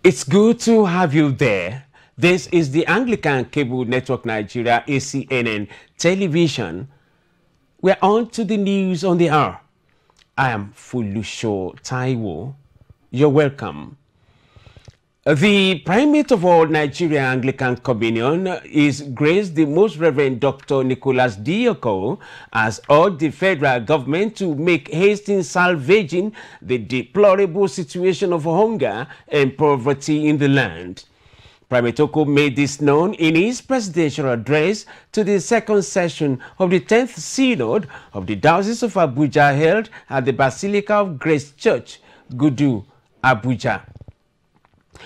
It's good to have you there. This is the Anglican Cable Network Nigeria, ACNN Television. We're on to the news on the hour. I am Fulusho Taiwo. You're welcome. The Primate of all Nigeria Anglican Communion is Grace the Most Reverend Dr. Nicholas Dioko has urged the federal government to make haste in salvaging the deplorable situation of hunger and poverty in the land. Primate Oko made this known in his presidential address to the second session of the 10th Synod of the Diocese of Abuja held at the Basilica of Grace Church, Gudu, Abuja.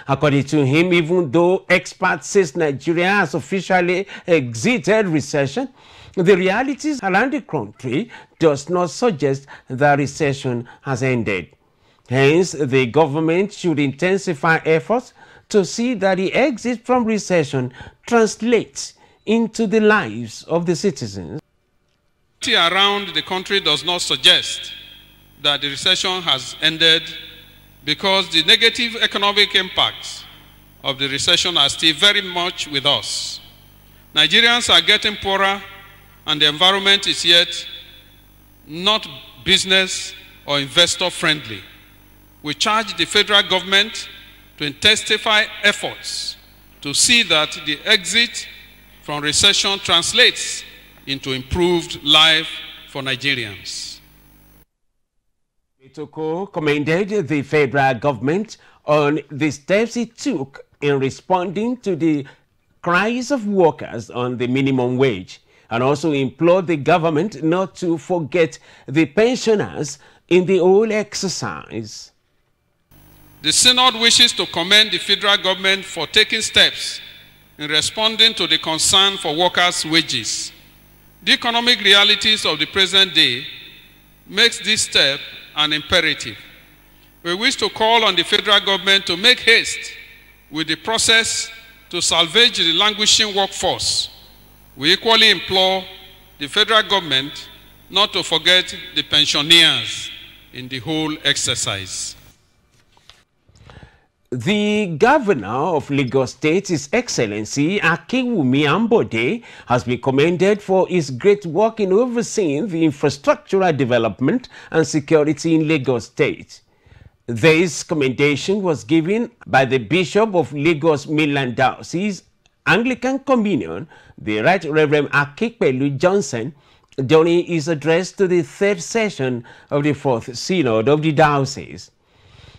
According to him, even though experts say Nigeria has officially exited recession, the realities around the country does not suggest that recession has ended. Hence, the government should intensify efforts to see that the exit from recession translates into the lives of the citizens. Around the country does not suggest that the recession has ended, because the negative economic impacts of the recession are still very much with us. Nigerians are getting poorer, and the environment is yet not business or investor friendly. We charge the federal government to intensify efforts to see that the exit from recession translates into improved life for Nigerians. Toko commended the federal government on the steps it took in responding to the cries of workers on the minimum wage, and also implored the government not to forget the pensioners in the whole exercise. The Synod wishes to commend the federal government for taking steps in responding to the concern for workers' wages. The economic realities of the present day makes this step an imperative. We wish to call on the federal government to make haste with the process to salvage the languishing workforce. We equally implore the federal government not to forget the pensioners in the whole exercise. The governor of Lagos State, His Excellency Akinwumi has been commended for his great work in overseeing the infrastructural development and security in Lagos State. This commendation was given by the Bishop of Lagos Mainland Diocese, Anglican Communion, the Right Reverend Akikpelu Johnson, during his address to the third session of the fourth Synod of the Diocese.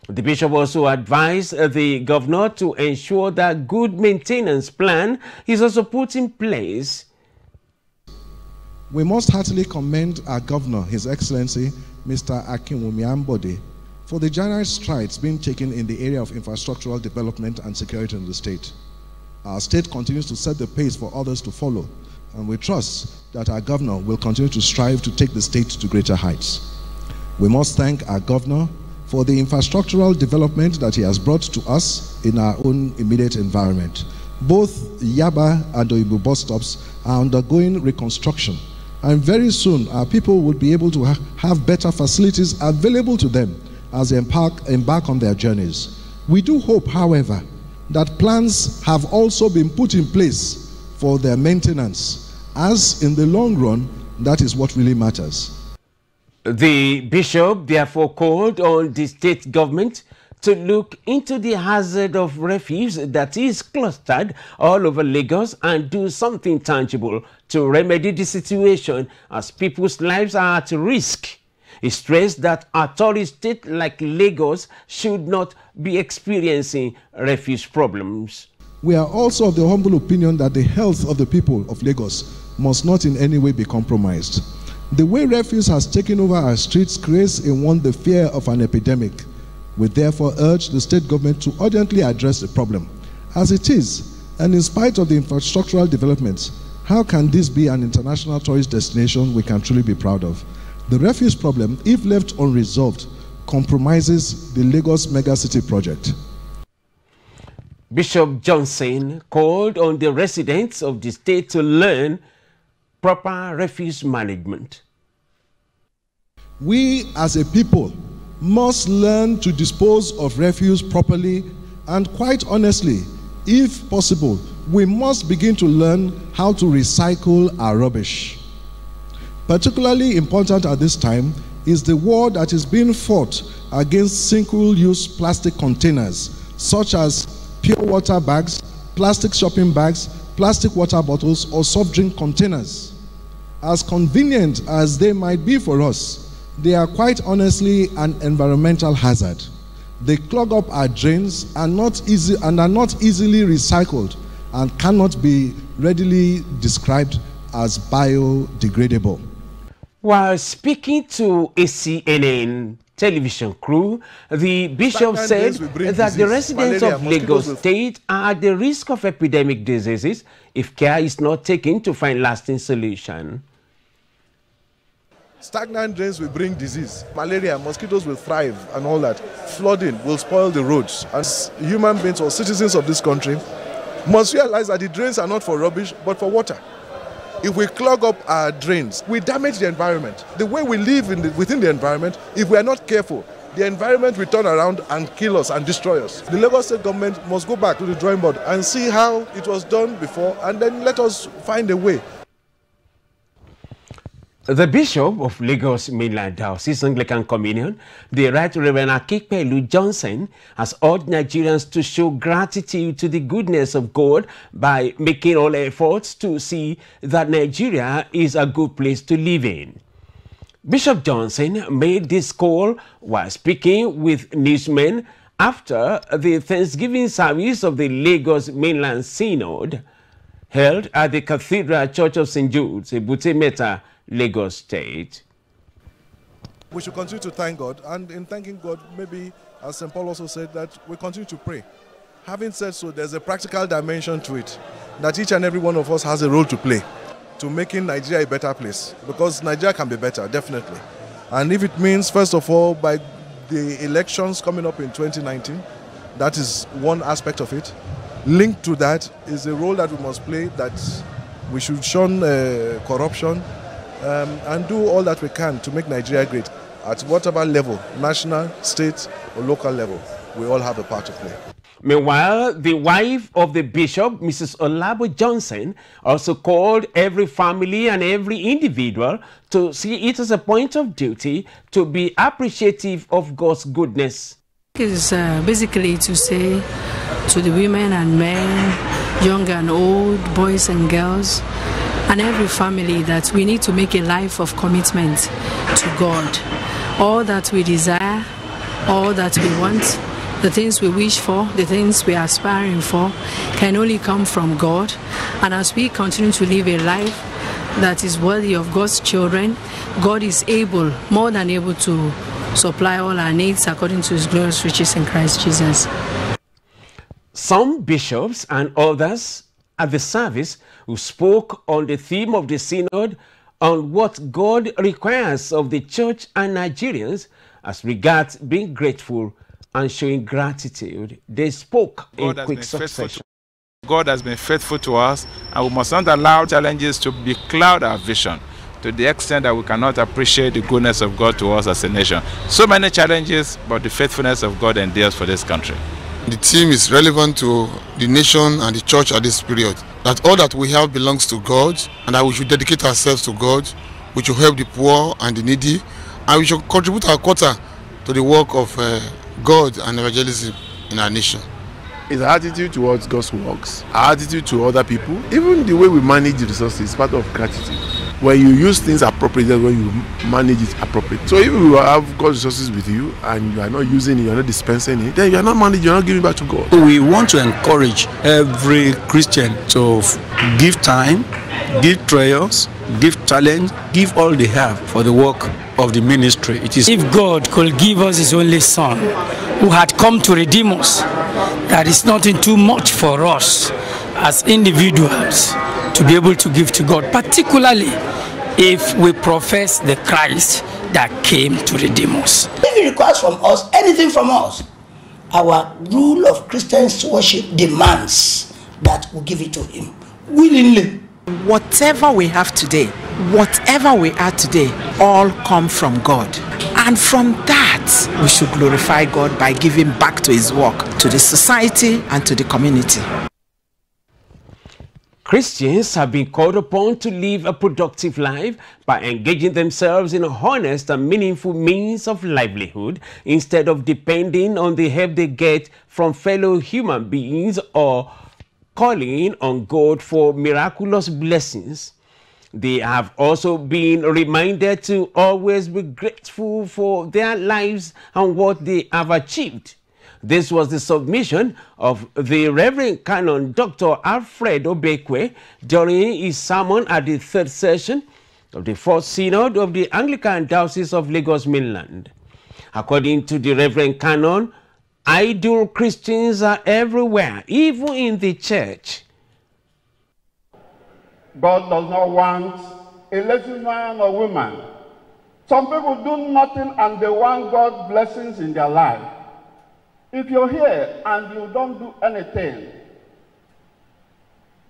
The bishop also advised the governor to ensure that good maintenance plan is also put in place. We must heartily commend our governor, His Excellency, Mr. Akinwumi, for the generous strides being taken in the area of infrastructural development and security in the state. Our state continues to set the pace for others to follow, and we trust that our governor will continue to strive to take the state to greater heights. We must thank our governor for the infrastructural development that he has brought to us in our own immediate environment. Both Yaba and Oibu bus stops are undergoing reconstruction, and very soon our people will be able to have better facilities available to them as they embark on their journeys. We do hope, however, that plans have also been put in place for their maintenance, as in the long run, that is what really matters. The bishop therefore called on the state government to look into the hazard of refuse that is clustered all over Lagos and do something tangible to remedy the situation, as people's lives are at risk. He stressed that a tourist state like Lagos should not be experiencing refuse problems. We are also of the humble opinion that the health of the people of Lagos must not in any way be compromised. The way refuse has taken over our streets creates in one the fear of an epidemic. We therefore urge the state government to urgently address the problem as it is, and in spite of the infrastructural developments, how can this be an international tourist destination we can truly be proud of? The refuse problem, if left unresolved, compromises the Lagos megacity project. Bishop Johnson called on the residents of the state to learn proper refuse management. We as a people must learn to dispose of refuse properly And quite honestly, if possible, we must begin to learn how to recycle our rubbish. Particularly important at this time is the war that is being fought against single-use plastic containers, such as pure water bags, plastic shopping bags, plastic water bottles, or soft drink containers. As convenient as they might be for us, they are quite honestly an environmental hazard. They clog up our drains and are not easily recycled and cannot be readily described as biodegradable. While speaking to ACNN television crew, the bishop said that the residents of Lagos State are at the risk of epidemic diseases if care is not taken to find lasting solution. Stagnant drains will bring disease. Malaria, mosquitoes will thrive and all that. Flooding will spoil the roads. As human beings or citizens of this country must realize that the drains are not for rubbish but for water. If we clog up our drains, we damage the environment. The way we live within the environment, if we are not careful, the environment will turn around and kill us and destroy us. The Lagos State government must go back to the drawing board and see how it was done before, and then let us find a way. The Bishop of Lagos Mainland Diocese Anglican Communion, the Right Reverend Akikpelu Johnson, has urged Nigerians to show gratitude to the goodness of God by making all efforts to see that Nigeria is a good place to live in. Bishop Johnson made this call while speaking with newsmen after the Thanksgiving service of the Lagos Mainland Synod held at the Cathedral Church of St. Jude's, Ebute Metta, Lagos State. We should continue to thank God, and in thanking God, maybe, as St. Paul also said, that we continue to pray. Having said so, there's a practical dimension to it, that each and every one of us has a role to play to making Nigeria a better place, because Nigeria can be better, definitely. And if it means, first of all, by the elections coming up in 2019, that is one aspect of it. Linked to that is the role that we must play, that we should shun corruption, and do all that we can to make Nigeria great at whatever level, national, state, or local level. We all have a part to play. Meanwhile, the wife of the bishop, Mrs. Olabo Johnson, also called every family and every individual to see it as a point of duty to be appreciative of God's goodness. It is basically to say to the women and men, young and old, boys and girls, and every family that we need to make a life of commitment to God. All that we desire, all that we want, the things we wish for, the things we are aspiring for, can only come from God. And as we continue to live a life that is worthy of God's children, God is able, more than able, to supply all our needs according to His glorious riches in Christ Jesus. Some bishops and others at the service who spoke on the theme of the synod on what God requires of the church and Nigerians as regards being grateful and showing gratitude. They spoke in quick succession. God has been faithful to us, and we must not allow challenges to becloud our vision to the extent that we cannot appreciate the goodness of God to us as a nation. So many challenges, but the faithfulness of God endures for this country. The theme is relevant to the nation and the church at this period. That all that we have belongs to God, and that we should dedicate ourselves to God. We should help the poor and the needy, and we should contribute our quota to the work of God and evangelism in our nation. It's our attitude towards God's works, our attitude to other people, even the way we manage the resources is part of gratitude. When you use things appropriately, when you manage it appropriately. So if you have God's resources with you and you are not using it, you are not dispensing it, then you are not managing, you are not giving back to God. We want to encourage every Christian to give time, give prayers, give talent, give all they have for the work of the ministry. It is, if God could give us His only Son, who had come to redeem us, that is nothing too much for us as individuals to be able to give to God, particularly if we profess the Christ that came to redeem us. If He requires from us anything from us, our rule of Christian worship demands that we give it to Him willingly. Whatever we have today, whatever we are today, all come from God. And from that, we should glorify God by giving back to his work, to the society and to the community. Christians have been called upon to live a productive life by engaging themselves in honest and meaningful means of livelihood instead of depending on the help they get from fellow human beings or calling on God for miraculous blessings. They have also been reminded to always be grateful for their lives and what they have achieved. This was the submission of the Reverend Canon Dr. Alfred Obekwe during his sermon at the third session of the Fourth Synod of the Anglican Diocese of Lagos Mainland. According to the Reverend Canon, idle Christians are everywhere, even in the church. God does not want a lazy man or woman. Some people do nothing and they want God's blessings in their life. If you're here and you don't do anything,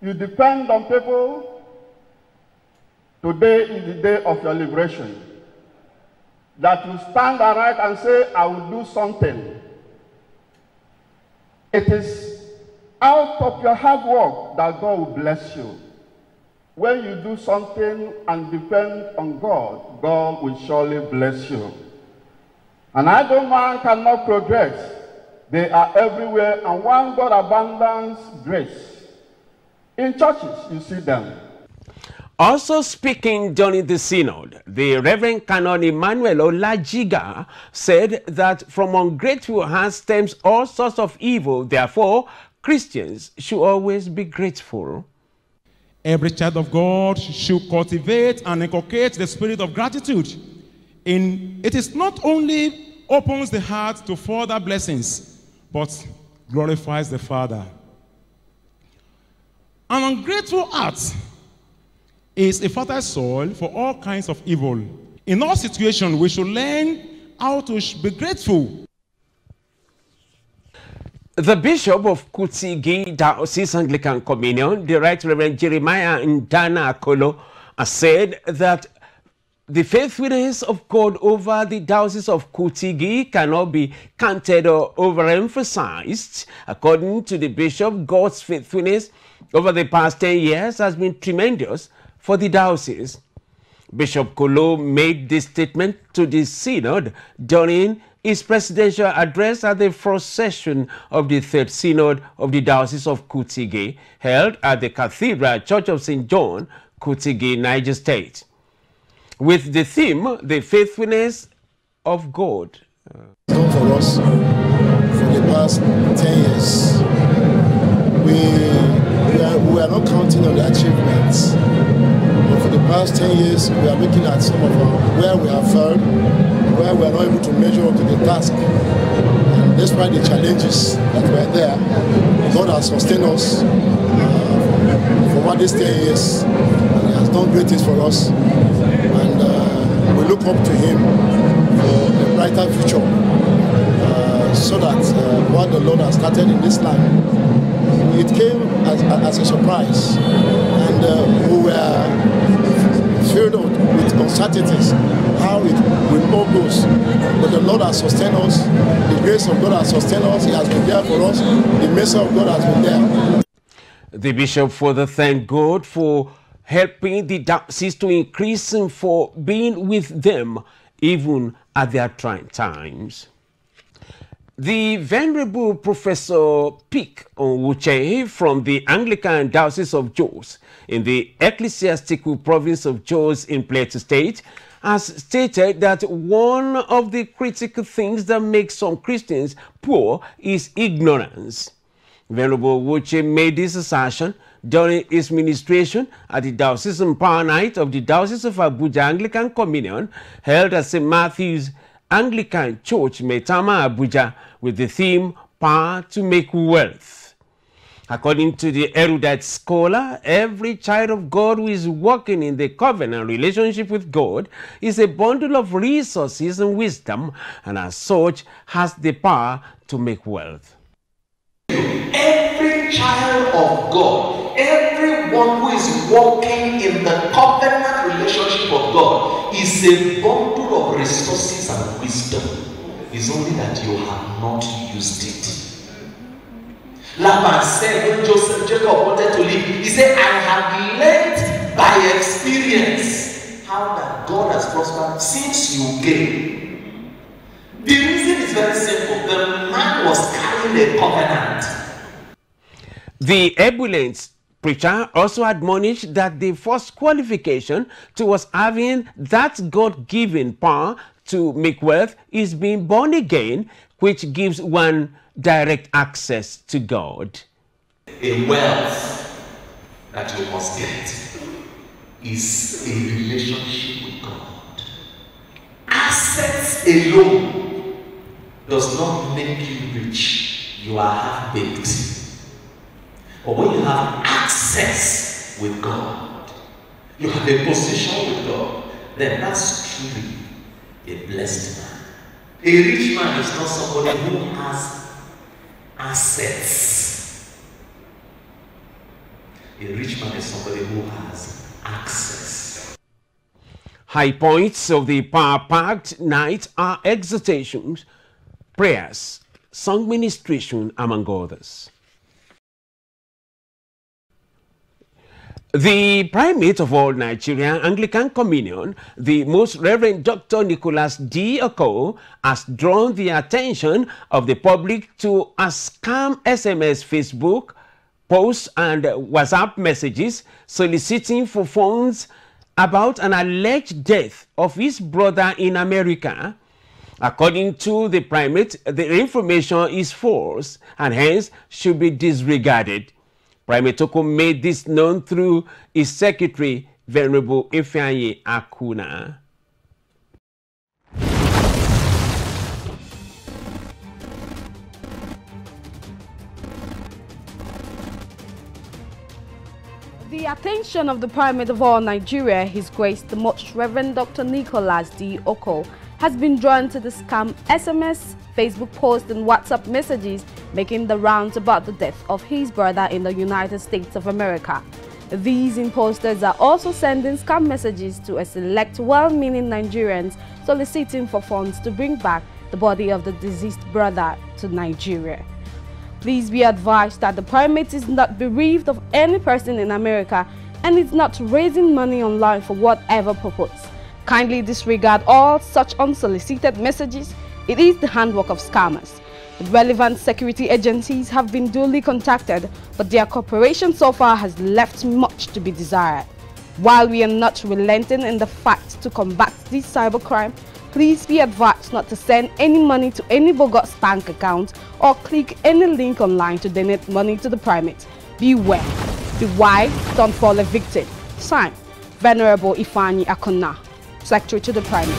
you depend on people, today is the day of your liberation. That you stand aright and say, I will do something. It is out of your hard work that God will bless you. When you do something and depend on God, God will surely bless you. An idle man cannot progress. They are everywhere, and one God abundance grace. In churches, you see them. Also speaking during the synod, the Reverend Canon Emmanuel Olajiga said that from ungrateful hands stems all sorts of evil. Therefore, Christians should always be grateful. Every child of God should cultivate and inculcate the spirit of gratitude. It is not only opens the heart to further blessings, but glorifies the Father. An ungrateful heart is a fertile soil for all kinds of evil. In all situations, we should learn how to be grateful. The Bishop of Kutigi Diocese Anglican Communion, the Right Reverend Jeremiah Ndana Akolo, has said that the faithfulness of God over the Diocese of Kutigi cannot be counted or overemphasized. According to the Bishop, God's faithfulness over the past 10 years has been tremendous for the diocese. Bishop Kolo made this statement to the Synod during his presidential address at the first session of the Third Synod of the Diocese of Kutigi, held at the Cathedral Church of St. John, Kutigi, Niger State, with the theme, The Faithfulness of God. Done for us for the past 10 years. We are not counting on the achievements. But for the past 10 years, we are looking at some of where we have failed, where we are not able to measure up to the task. And despite the challenges that were there, God has sustained us for over these 10 years. He has done great things for us. And we look up to him for a brighter future, so that what the Lord has started in this land, it came as a surprise, and we were filled with uncertainties, how it will all go. But the Lord has sustained us, the grace of God has sustained us, He has been there for us, the mercy of God has been there. The Bishop further thanked God for helping the diocese to increase and for being with them even at their trying times. The Venerable Professor Pik Onwuche from the Anglican Diocese of Jos in the Ecclesiastical Province of Jos in Plateau State has stated that one of the critical things that makes some Christians poor is ignorance. Venerable Onwuche made this assertion during his ministration at the Diocesan Power Night of the Diocese of Abuja Anglican Communion held at St. Matthew's Anglican Church, Metama, Abuja, with the theme, Power to Make Wealth. According to the erudite scholar, every child of God who is walking in the covenant relationship with God is a bundle of resources and wisdom, and as such has the power to make wealth. Every child of God, everyone who is walking in the covenant relationship of God is a bundle of resources and wisdom. It's only that you have not used it. Laban said when Jacob wanted to leave, he said, I have learned by experience how that God has prospered since you came. The reason is very simple. The man was carrying a covenant. The ebullient preacher also admonished that the first qualification towards having that God-given power to make wealth is being born again, which gives one direct access to God. A wealth that you must get is a relationship with God. Assets alone does not make you rich. You are half-baked. But when you have access with God, you have a position with God, then that's truly a blessed man. A rich man is not somebody who has assets. A rich man is somebody who has access. High points of the power-packed night are exhortations, prayers, song ministration, among others. The primate of all Nigeria Anglican Communion, the Most Reverend Dr. Nicholas D. Oko, has drawn the attention of the public to a scam SMS Facebook posts and WhatsApp messages soliciting for funds about an alleged death of his brother in America. According to the primate, the information is false and hence should be disregarded. Primate Oko made this known through his secretary, Venerable Acnn. The attention of the Primate of all Nigeria, His Grace the Most Reverend Dr. Nicholas D. Oko, has been drawn to the scam SMS, Facebook posts and WhatsApp messages making the rounds about the death of his brother in the United States of America. These imposters are also sending scam messages to a select well-meaning Nigerians soliciting for funds to bring back the body of the deceased brother to Nigeria. Please be advised that the primate is not bereaved of any person in America and is not raising money online for whatever purpose. Kindly disregard all such unsolicited messages. It is the handwork of scammers. The relevant security agencies have been duly contacted, but their cooperation so far has left much to be desired. While we are not relenting in the fight to combat this cybercrime, please be advised not to send any money to any bogus bank account or click any link online to donate money to the primate. Beware. Be wise, don't fall a victim. Signed, Venerable Acnn, Secretary to the Primate.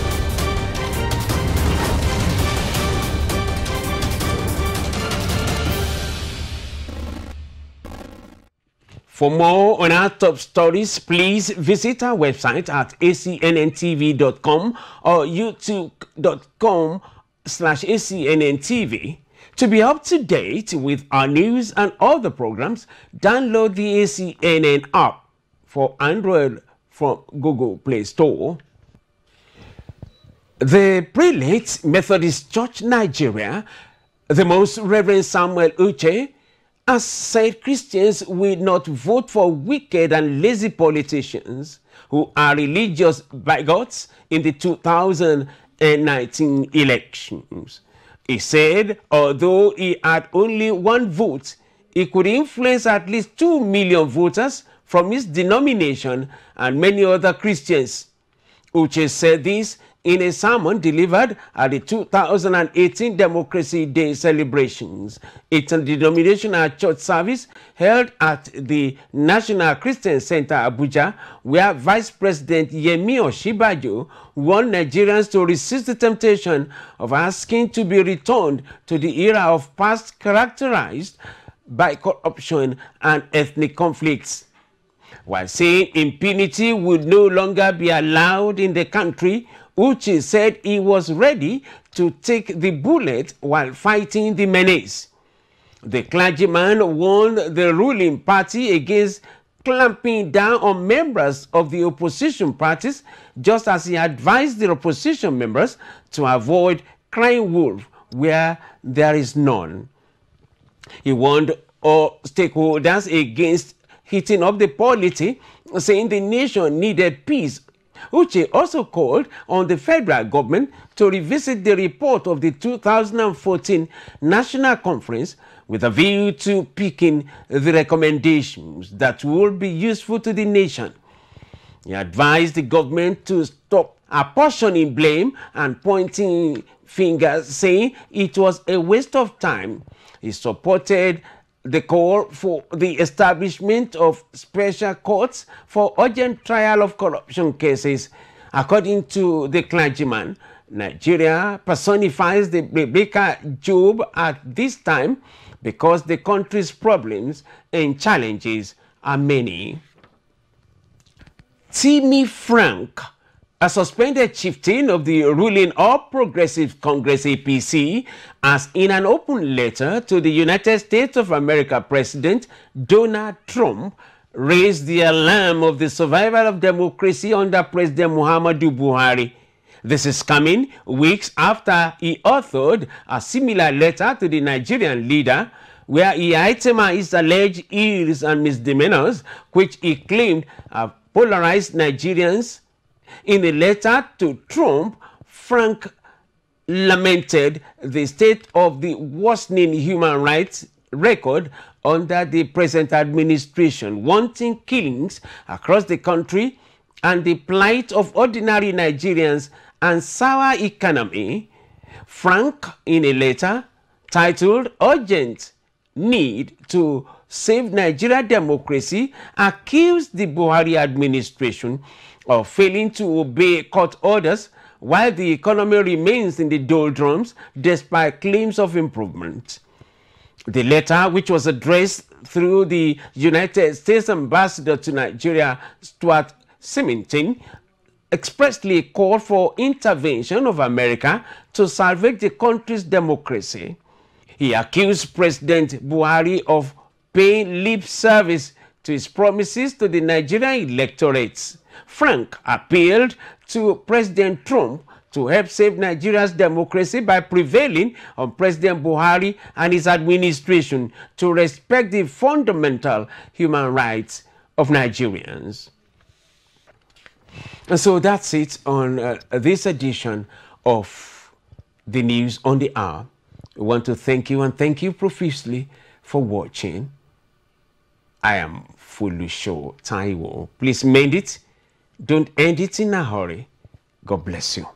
For more on our top stories, please visit our website at acnntv.com or youtube.com/ACNNTV. To be up to date with our news and other programs, download the ACNN app for Android from Google Play Store. The Prelate Methodist Church Nigeria, the Most Reverend Samuel Uche, has said Christians will not vote for wicked and lazy politicians who are religious bigots in the 2019 elections. He said although he had only one vote, he could influence at least 2 million voters from his denomination and many other Christians. Uche said this in a sermon delivered at the 2018 Democracy Day celebrations. It's a denominational church service held at the National Christian Center, Abuja, where Vice President Yemi Osinbajo warned Nigerians to resist the temptation of asking to be returned to the era of past characterized by corruption and ethnic conflicts. While saying impunity would no longer be allowed in the country, Uche said he was ready to take the bullet while fighting the menace. The clergyman warned the ruling party against clamping down on members of the opposition parties, just as he advised the opposition members to avoid crying wolf where there is none. He warned all stakeholders against heating up the polity, saying the nation needed peace. Uche also called on the federal government to revisit the report of the 2014 National Conference with a view to picking the recommendations that will be useful to the nation. He advised the government to stop apportioning blame and pointing fingers, saying it was a waste of time. He supported the call for the establishment of special courts for urgent trial of corruption cases. According to the clergyman, Nigeria personifies the Rebecca Job at this time because the country's problems and challenges are many. Timmy Frank, a suspended chieftain of the ruling All Progressive Congress APC, has in an open letter to the United States of America President Donald Trump raised the alarm of the survival of democracy under President Muhammadu Buhari. This is coming weeks after he authored a similar letter to the Nigerian leader where he itemized alleged ills and misdemeanors which he claimed have polarized Nigerians. In a letter to Trump, Frank lamented the state of the worsening human rights record under the present administration, wanting killings across the country and the plight of ordinary Nigerians and sour economy. Frank, in a letter titled Urgent Need to Save Nigeria Democracy, accused the Buhari administration of failing to obey court orders while the economy remains in the doldrums despite claims of improvement. The letter, which was addressed through the United States Ambassador to Nigeria, Stuart Symington, expressly called for intervention of America to salvage the country's democracy. He accused President Buhari of paying lip service to his promises to the Nigerian electorates. Frank appealed to President Trump to help save Nigeria's democracy by prevailing on President Buhari and his administration to respect the fundamental human rights of Nigerians. And so that's it on this edition of the News on the Hour. We want to thank you and thank you profusely for watching. I am Folusho Taiwo. Please mend it. Don't end it in a hurry. God bless you.